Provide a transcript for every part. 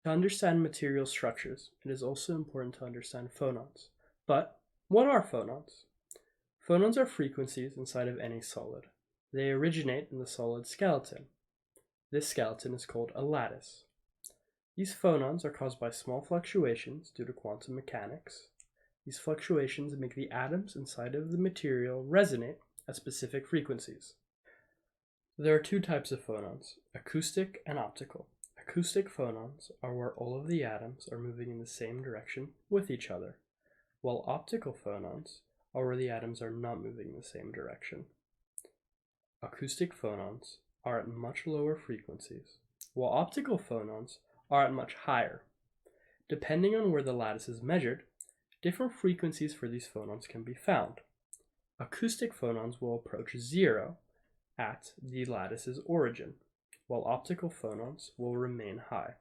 To understand material structures, it is also important to understand phonons. But what are phonons? Phonons are frequencies inside of any solid. They originate in the solid skeleton. This skeleton is called a lattice. These phonons are caused by small fluctuations due to quantum mechanics. These fluctuations make the atoms inside of the material resonate at specific frequencies. There are two types of phonons, acoustic and optical. Acoustic phonons are where all of the atoms are moving in the same direction with each other, while optical phonons are where the atoms are not moving in the same direction. Acoustic phonons are at much lower frequencies, while optical phonons are at much higher. Depending on where the lattice is measured, different frequencies for these phonons can be found. Acoustic phonons will approach zero at the lattice's origin, while optical phonons will remain high.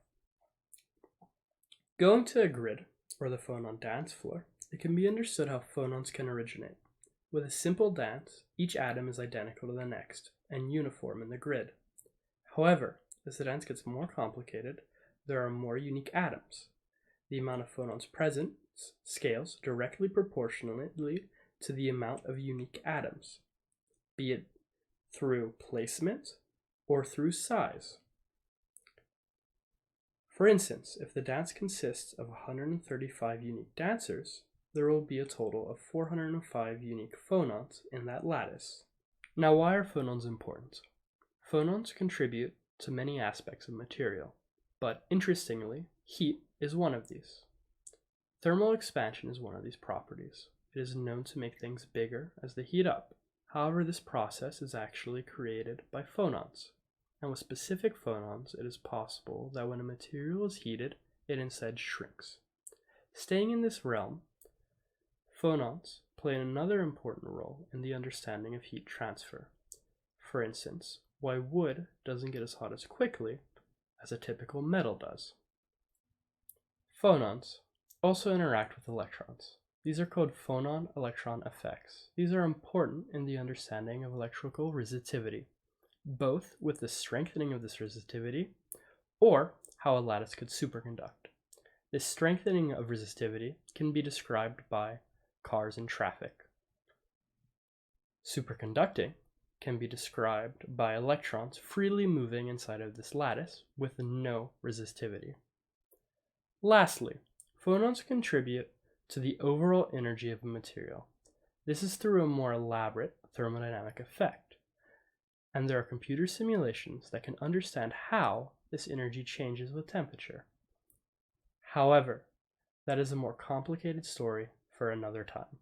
Going to a grid, or the phonon dance floor, it can be understood how phonons can originate. With a simple dance, each atom is identical to the next and uniform in the grid. However, as the dance gets more complicated, there are more unique atoms. The amount of phonons present scales directly proportionally to the amount of unique atoms, be it through placement or through size. For instance, if the dance consists of 135 unique dancers, there will be a total of 405 unique phonons in that lattice. Now, why are phonons important? Phonons contribute to many aspects of material, but interestingly, heat is one of these. Thermal expansion is one of these properties. It is known to make things bigger as they heat up. However, this process is actually created by phonons. And with specific phonons, it is possible that when a material is heated, it instead shrinks. Staying in this realm, phonons play another important role in the understanding of heat transfer. For instance, why wood doesn't get as hot as quickly as a typical metal does. Phonons also interact with electrons. These are called phonon-electron effects. These are important in the understanding of electrical resistivity, both with the strengthening of this resistivity or how a lattice could superconduct. This strengthening of resistivity can be described by cars and traffic. Superconducting can be described by electrons freely moving inside of this lattice with no resistivity. Lastly, phonons contribute to the overall energy of a material. This is through a more elaborate thermodynamic effect, and there are computer simulations that can understand how this energy changes with temperature. However, that is a more complicated story for another time.